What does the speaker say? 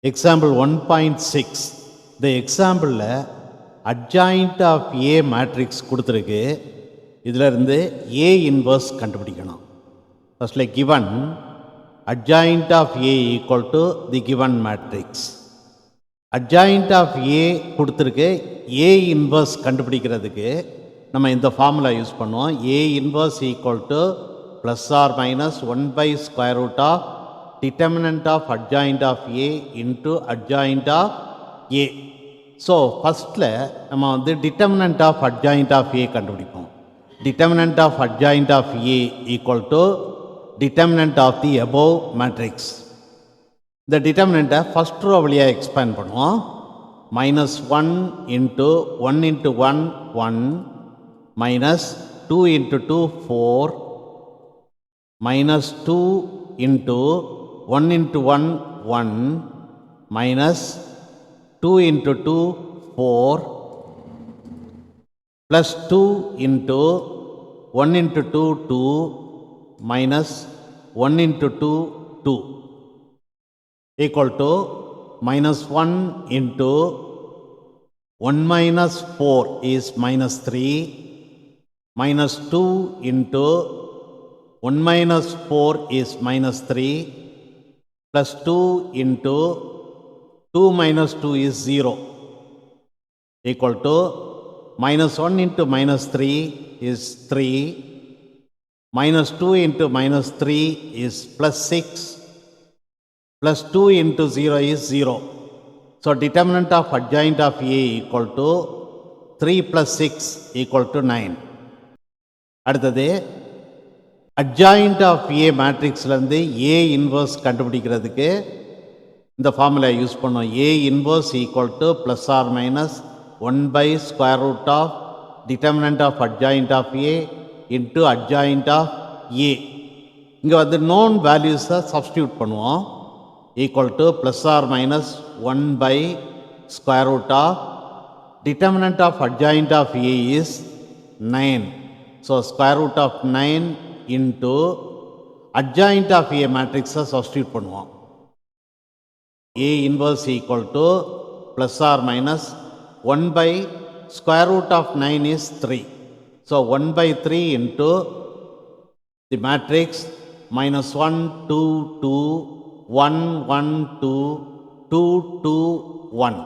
Example 1.6. The example adjoint of A matrix கொடுத்திருக்கு. இதில் இருந்து A inverse கண்டுபிடிக்கணும். Firstly given adjoint of A equal to the given matrix. Adjoint of A கொடுத்திருக்கு. A inverse கண்டுபிடிக்கிறதுக்கு நம்ம இந்த ஃபார்முலா யூஸ் பண்ணுவோம். A inverse equal to plus or minus 1 by square root of determinant of adjoint of A into adjoint of A. So firstல நம்ம வந்து determinant of adjoint of A கண்டுபிடிப்போம். Determinant of adjoint of A equal to determinant of the above matrix. இந்த determinant first row வழியா expand பண்ணுவோம். minus 1 into 1 into 1 1 minus 2 into 2 4 minus 2 into 1 into 1 1 minus 2 into 2 4 plus 2 into 1 into 2 2 minus 1 into 2 2 equal to minus 1 into 1 minus 4 is minus 3 minus 2 into 1 minus 4 is minus 3 plus 2 into 2 minus 2 is 0 equal to minus 1 into minus 3 is 3 minus 2 into minus 3 is plus 6 plus 2 into 0 is 0. So determinant of adjoint of A equal to 3 plus 6 equal to 9. அடுத்தது adjoint of A மேட்ரிக்ஸ்லேருந்து A inverse கண்டுபிடிக்கிறதுக்கு இந்த formula use பண்ணோம். A inverse equal to plus or minus 1 by square root of determinant of adjoint of A into adjoint of A. இங்கே வந்து known values-ஐ substitute பண்ணுவோம். equal to plus or minus 1 by square root of determinant of adjoint of A is 9. So square root of 9 into adjoint of A matrix-ஐ substitute பண்ணுவோம். A inverse equal to plus or minus 1 by square root of 9 is 3. So 1 by 3 into the matrix minus 1 2 2 1 1 2 2 2 1.